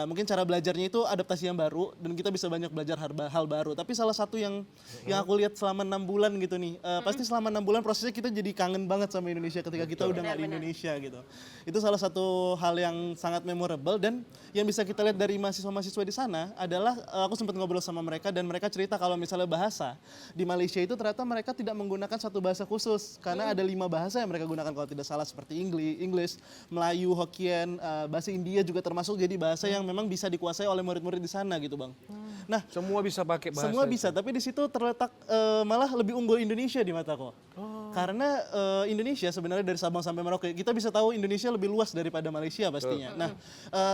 mungkin cara belajarnya itu adaptasi yang baru dan kita bisa banyak belajar hal baru. Tapi salah satu yang aku lihat selama 6 bulan gitu nih, pasti selama 6 bulan prosesnya kita jadi kangen banget sama Indonesia ketika kita udah nggak di Indonesia gitu. Itu salah satu hal yang sangat memorable, dan yang bisa kita lihat dari mahasiswa-mahasiswa di sana adalah aku sempat ngobrol sama mereka dan mereka cerita kalau misalnya bahasa di Malaysia itu ternyata mereka tidak menggunakan satu bahasa khusus, karena ada 5 bahasa yang mereka gunakan kalau tidak salah, seperti English, Melayu, Hokkien, bahasa India juga termasuk jadi bahasa yang memang bisa dikuasai oleh murid-murid di sana gitu Bang. Nah, Semua bisa pakai bahasa. semua bisa, tapi di situ terletak malah lebih unggul Indonesia di mataku. Karena Indonesia sebenarnya dari Sabang sampai Merauke, kita bisa tahu Indonesia lebih luas daripada Malaysia pastinya. Nah,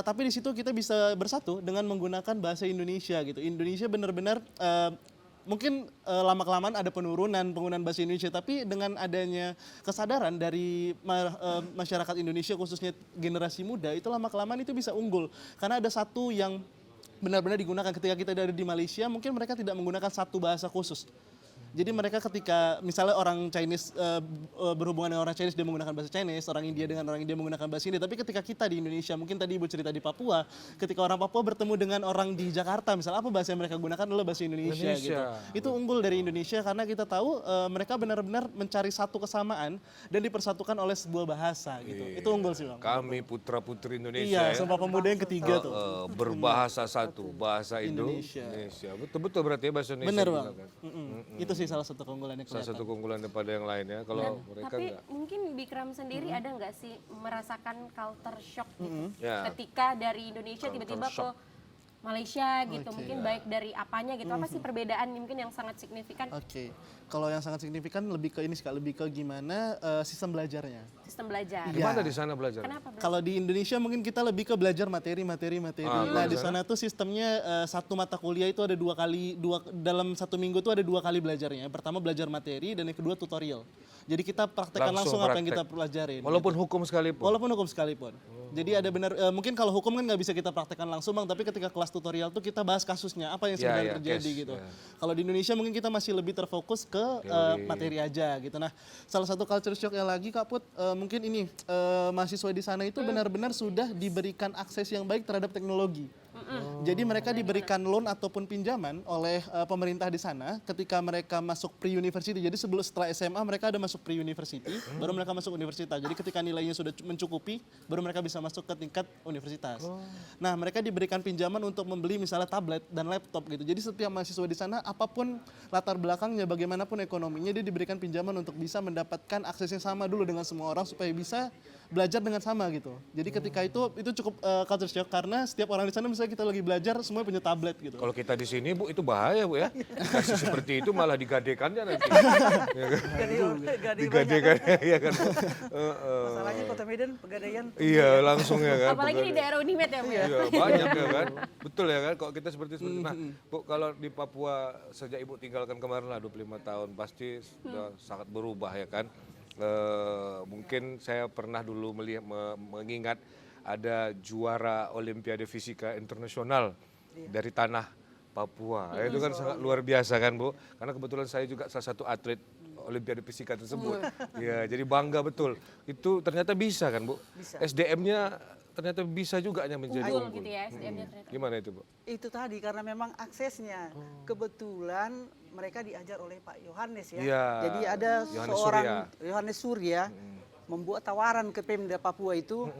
tapi di situ kita bisa bersatu dengan menggunakan bahasa Indonesia gitu. Indonesia benar-benar mungkin lama-kelamaan ada penurunan penggunaan bahasa Indonesia, tapi dengan adanya kesadaran dari masyarakat Indonesia khususnya generasi muda, itu lama-kelamaan itu bisa unggul. Karena ada satu yang benar-benar digunakan ketika kita ada di Malaysia, mungkin mereka tidak menggunakan satu bahasa khusus. Jadi mereka ketika misalnya orang Chinese berhubungan dengan orang Chinese, dia menggunakan bahasa Chinese, orang India dengan orang India menggunakan bahasa India. Tapi ketika kita di Indonesia, mungkin tadi Ibu cerita di Papua, ketika orang Papua bertemu dengan orang di Jakarta, misalnya apa bahasa yang mereka gunakan adalah bahasa Indonesia. Gitu. Itu unggul dari Indonesia karena kita tahu mereka benar-benar mencari satu kesamaan dan dipersatukan oleh sebuah bahasa gitu. Itu unggul sih Bang. Kami putra-putri Indonesia Iya, ya. Sumpah Pemuda yang ketiga tuh. Berbahasa satu, bahasa Indonesia. Indonesia. Betul-betul berarti ya bahasa Indonesia. Bener Bang. digunakan. Itu sih salah satu keunggulannya Salah kelihatan. satu keunggulan daripada yang lain ya. Kalau mereka Tapi enggak. mungkin Bikram sendiri ada nggak sih merasakan culture shock gitu Ya. ketika dari Indonesia tiba-tiba ke Malaysia gitu, mungkin baik dari apanya gitu, apa sih perbedaan mungkin yang sangat signifikan Oke, kalau yang sangat signifikan lebih ke ini sih, Kak, lebih ke gimana sistem belajarnya. sistem belajar? Gimana di sana belajar? Kenapa? Bro? Kalau di Indonesia mungkin kita lebih ke belajar materi. Nah di sana tuh sistemnya satu mata kuliah itu ada dalam 1 minggu tuh ada 2 kali belajarnya. Yang pertama belajar materi dan yang kedua tutorial. Jadi kita praktekkan langsung apa yang kita pelajarin. Walaupun hukum sekalipun. Walaupun hukum sekalipun. Jadi ada benar mungkin kalau hukum kan nggak bisa kita praktekkan langsung Bang, tapi ketika kelas tutorial tuh kita bahas kasusnya apa yang sebenarnya terjadi gitu. Kalau di Indonesia mungkin kita masih lebih terfokus ke materi aja gitu. Nah, salah satu culture shock yang lagi Kak Put, mungkin ini mahasiswa di sana itu benar-benar sudah diberikan akses yang baik terhadap teknologi. Jadi mereka diberikan loan ataupun pinjaman oleh pemerintah di sana ketika mereka masuk pre-university. Jadi setelah SMA mereka ada masuk pre-university, baru mereka masuk universitas. Jadi ketika nilainya sudah mencukupi, baru mereka bisa masuk ke tingkat universitas. Nah, mereka diberikan pinjaman untuk membeli misalnya tablet dan laptop gitu. Jadi setiap mahasiswa di sana, apapun latar belakangnya, bagaimanapun ekonominya, dia diberikan pinjaman untuk bisa mendapatkan akses yang sama dulu dengan semua orang supaya bisa belajar dengan sama gitu. Jadi ketika itu cukup culture shock karena setiap orang di sana misalnya kita lagi belajar semua punya tablet gitu. Kalau kita di sini Bu itu bahaya Bu ya. Kasih seperti itu malah digadekannya nanti. Ya kan? Digadekan ya kan. Bu? Masalahnya Kota Medan pegadaian. Iya langsung ya kan. Apalagi di daerah Unimed ya Bu ya. Iya banyak ya kan. Betul ya kan kalau kita seperti itu. Nah Bu kalau di Papua sejak Ibu tinggalkan kemarin lah 25 tahun pasti sudah sangat berubah ya kan. Mungkin saya pernah dulu mengingat ada juara Olimpiade Fisika Internasional dari tanah Papua. Itu kan sangat luar biasa kan Bu. Karena kebetulan saya juga salah satu atlet Olimpiade Fisika tersebut. Ya, jadi bangga betul. Itu ternyata bisa kan Bu? Bisa. SDM-nya ternyata bisa juga menjadi Unggul unggul. gitu ya SDM-nya ternyata. Gimana itu Bu? Itu tadi karena memang aksesnya. Kebetulan mereka diajar oleh Pak Yohanes ya. Iya, Jadi ada Yohanes seorang Surya. Yohanes Surya membuat tawaran ke Pemda Papua itu.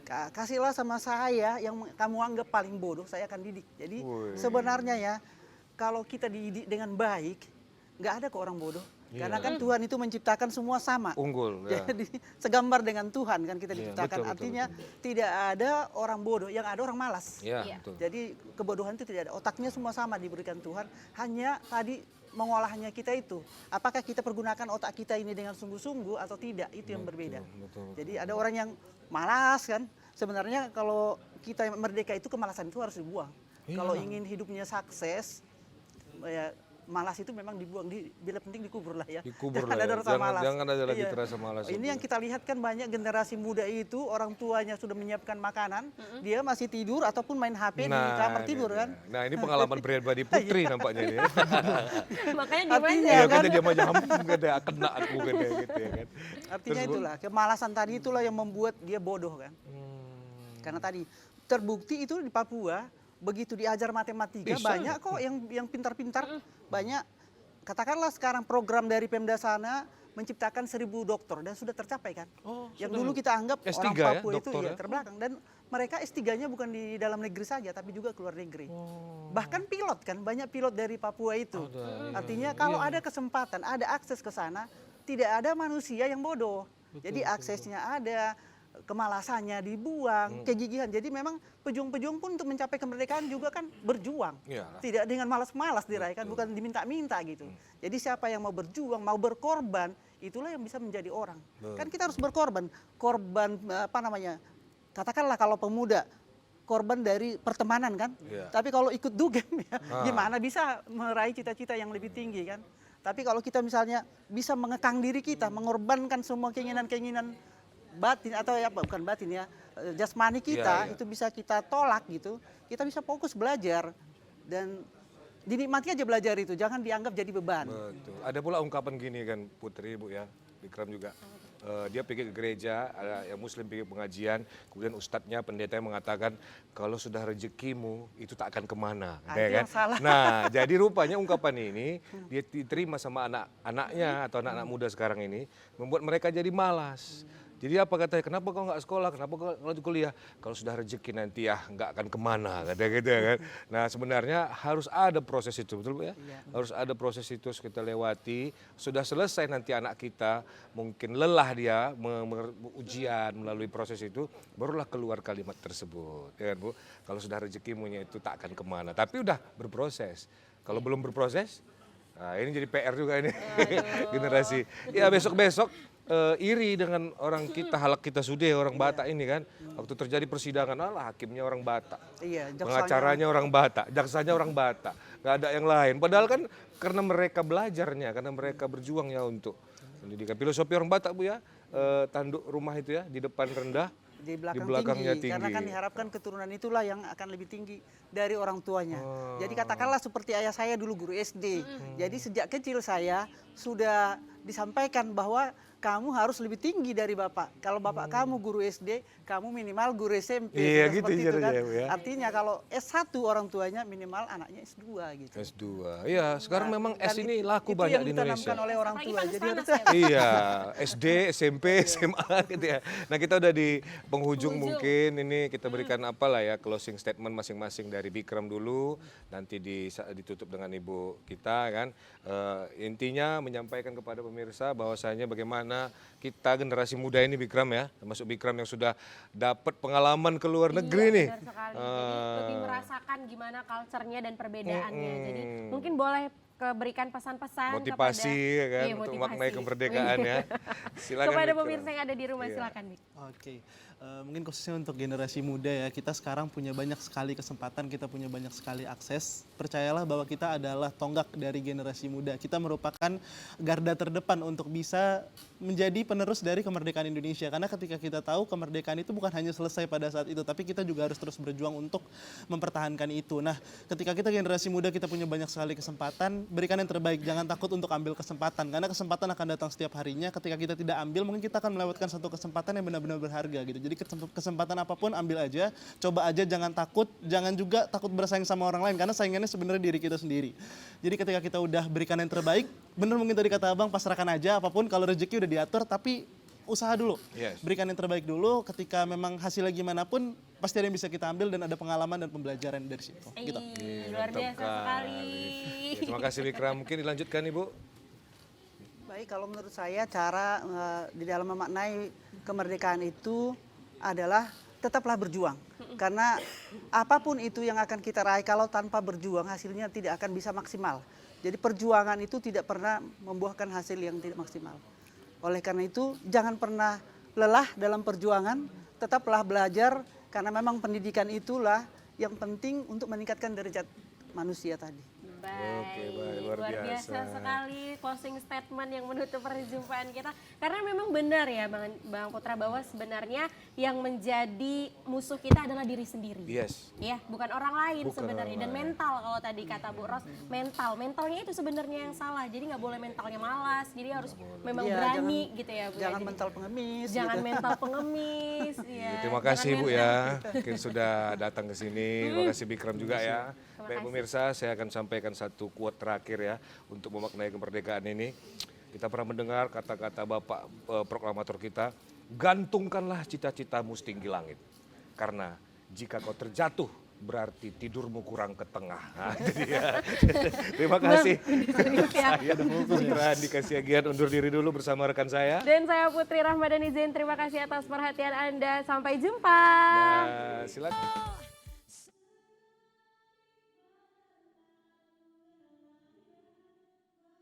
Kasihlah sama saya yang kamu anggap paling bodoh, saya akan didik. Jadi Woi. sebenarnya ya, kalau kita dididik dengan baik, nggak ada kok orang bodoh. Karena kan Tuhan itu menciptakan semua sama. Unggul. Ya. Jadi segambar dengan Tuhan kan kita Iya, diciptakan. betul, Artinya tidak ada orang bodoh, yang ada orang malas. Iya, Iya. betul. Jadi kebodohan itu tidak ada. Otaknya semua sama diberikan Tuhan. Hanya tadi mengolahnya kita itu. Apakah kita pergunakan otak kita ini dengan sungguh-sungguh atau tidak, itu yang berbeda. betul. Jadi ada orang yang malas kan. Sebenarnya kalau kita merdeka itu kemalasan itu harus dibuang. Kalau ingin hidupnya sukses, ya malas itu memang dibuang, bila penting dikubur lah ya. Dikubur Jangan lah ya. ada rasa malas. Jangan ada lagi Iya. terasa malas. Ini yang kita lihat kan banyak generasi muda itu orang tuanya sudah menyiapkan makanan, dia masih tidur ataupun main HP di kamar ini tidur dia. kan. Nah ini pengalaman pribadi Putri nampaknya ini. Ya. Makanya gimana? Artinya Iya kan, kata dia mah gak ada kena aku kan kayak gitu ya kan. artinya itulah kemalasan tadi itulah yang membuat dia bodoh kan. Karena tadi terbukti itu di Papua begitu diajar matematika Bisa. banyak kok yang pintar-pintar, banyak. Katakanlah sekarang program dari Pemda sana menciptakan 1.000 dokter dan sudah tercapai kan. Yang dulu kita anggap S3 orang ya, Papua itu dokter ya ya? terbelakang, dan mereka S3-nya bukan di dalam negeri saja tapi juga keluar negeri. Bahkan pilot kan, banyak pilot dari Papua itu. Artinya kalau ada kesempatan, ada akses ke sana, tidak ada manusia yang bodoh. Jadi aksesnya ada, kemalasannya dibuang, kegigihan. Jadi memang pejuang-pejuang pun untuk mencapai kemerdekaan juga kan berjuang. Iyalah. Tidak dengan malas-malas diraihkan, bukan diminta-minta gitu. Jadi siapa yang mau berjuang, mau berkorban, itulah yang bisa menjadi orang. Kan kita harus berkorban. Korban apa namanya? Katakanlah kalau pemuda korban dari pertemanan kan. Iya. Tapi kalau ikut dugem ya, gimana bisa meraih cita-cita yang lebih tinggi kan? Tapi kalau kita misalnya bisa mengekang diri kita, mengorbankan semua keinginan-keinginan batin atau ya bukan batin ya, jasmani kita Iya. itu bisa kita tolak gitu, kita bisa fokus belajar dan dinikmati aja belajar itu, jangan dianggap jadi beban. Betul. Ada pula ungkapan gini kan Putri Bu ya, Bikram juga. Dia pergi ke gereja, ada yang Muslim pergi pengajian, kemudian ustadznya, pendetanya mengatakan kalau sudah rezekimu itu tak akan kemana, Ah, ya itu kan? yang salah. Nah, jadi rupanya ungkapan ini dia diterima sama anak-anaknya atau anak-anak muda sekarang ini, membuat mereka jadi malas. Jadi apa katanya, kenapa kau nggak sekolah, kenapa kau nggak kuliah? Kalau sudah rezeki nanti ya nggak akan kemana, katanya gitu ya kan. Nah sebenarnya harus ada proses itu, betul Bu ya? Harus ada proses itu harus kita lewati. Sudah selesai nanti anak kita, mungkin lelah dia ujian melalui proses itu, barulah keluar kalimat tersebut. Ya kan Bu? Kalau sudah rezekimunya itu tak akan kemana. Tapi udah berproses. Kalau belum berproses, nah ini jadi PR juga ini generasi. Ya besok-besok iri dengan orang kita, halak kita sudah orang Batak ini kan. Waktu terjadi persidangan, alah hakimnya orang Batak. Iya, Pengacaranya orang Batak, jaksanya orang Batak. Nggak ada yang lain. Padahal kan karena mereka belajarnya, karena mereka berjuangnya untuk pendidikan. Filosofi orang Batak Bu ya, tanduk rumah itu ya, di depan rendah, di belakang belakangnya tinggi. Karena kan diharapkan keturunan itulah yang akan lebih tinggi dari orang tuanya. Jadi katakanlah seperti ayah saya dulu guru SD. Jadi sejak kecil saya sudah disampaikan bahwa kamu harus lebih tinggi dari bapak. Kalau bapak kamu guru SD, kamu minimal guru SMP. Iya, Sudah gitu seperti itu kan. caranya, Bu, ya. Artinya kalau S1 orang tuanya minimal anaknya S2 gitu. S2. Iya, sekarang memang S Dan ini laku itu banyak yang di Indonesia. ditanamkan oleh orang Apalagi tua. Jadi panas-panas harus ya, Pak? Iya, SD, SMP, SMA gitu ya. Nah, kita udah di penghujung mungkin ini kita berikan apalah ya closing statement masing-masing dari Bikram dulu, nanti ditutup dengan ibu kita kan. Intinya menyampaikan kepada pemirsa bahwasanya bagaimana kita generasi muda ini Bikram ya, termasuk Bikram yang sudah dapat pengalaman ke luar negeri nih. Benar sekali. Jadi lebih merasakan gimana culture-nya dan perbedaannya. Jadi mungkin boleh berikan pesan-pesan Motivasi kepada, ya kan Iya, untuk motivasi. maknai kemerdekaan ya. Silakan kepada Bikram. pemirsa yang ada di rumah, silakan Bik. Oke, mungkin khususnya untuk generasi muda ya, kita sekarang punya banyak sekali kesempatan, kita punya banyak sekali akses. Percayalah bahwa kita adalah tonggak dari generasi muda. Kita merupakan garda terdepan untuk bisa menjadi penerus dari kemerdekaan Indonesia. Karena ketika kita tahu kemerdekaan itu bukan hanya selesai pada saat itu, tapi kita juga harus terus berjuang untuk mempertahankan itu. Nah, ketika kita generasi muda, kita punya banyak sekali kesempatan, berikan yang terbaik. Jangan takut untuk ambil kesempatan, karena kesempatan akan datang setiap harinya. Ketika kita tidak ambil, mungkin kita akan melewatkan satu kesempatan yang benar-benar berharga gitu. Jadi kesempatan apapun ambil aja, coba aja, jangan takut, jangan juga takut bersaing sama orang lain, karena saingannya sebenarnya diri kita sendiri. Jadi ketika kita udah berikan yang terbaik, bener mungkin tadi kata Abang, pasrahkan aja apapun, kalau rezeki udah diatur, tapi usaha dulu. Yes. Berikan yang terbaik dulu, ketika memang hasilnya gimana pun, pasti ada yang bisa kita ambil dan ada pengalaman dan pembelajaran dari situ. Gitu. Luar Mantap biasa sekali. Ya, terima kasih Bikram. Mungkin dilanjutkan Ibu. Baik, kalau menurut saya cara di dalam memaknai kemerdekaan itu adalah tetaplah berjuang. Karena apapun itu yang akan kita raih, kalau tanpa berjuang hasilnya tidak akan bisa maksimal. Jadi perjuangan itu tidak pernah membuahkan hasil yang tidak maksimal. Oleh karena itu jangan pernah lelah dalam perjuangan, tetaplah belajar karena memang pendidikan itulah yang penting untuk meningkatkan derajat manusia tadi. Oke, baik, luar Luar biasa biasa. sekali closing statement yang menutup perjumpaan kita. Karena memang benar ya Bang Putra, bahwa sebenarnya yang menjadi musuh kita adalah diri sendiri. Yes. Ya, bukan orang lain Bukan sebenarnya. orang Dan lain. mental, kalau tadi kata Bu Ros, mentalnya itu sebenarnya yang salah. Jadi nggak boleh mentalnya malas. Jadi harus memang Iya, berani gitu ya Bu. Jangan Jadi mental pengemis. jangan gitu. mental pengemis. Ya. Terima Jangan kasih Bu mental- ya, mungkin sudah datang ke sini. Terima kasih Bikram juga ya. Baik pemirsa, saya akan sampaikan satu quote terakhir ya untuk memaknai kemerdekaan ini. Kita pernah mendengar kata-kata Bapak proklamator kita, gantungkanlah cita-citamu setinggi langit. Karena jika kau terjatuh, berarti tidurmu kurang ke tengah. Nah, itu dia. Terima kasih. Serius ya. Saya Putra Andika Siagian undur diri dulu bersama rekan saya. Dan saya Putri Rahmadani Zain, terima kasih atas perhatian Anda. Sampai jumpa. Nah, silakan.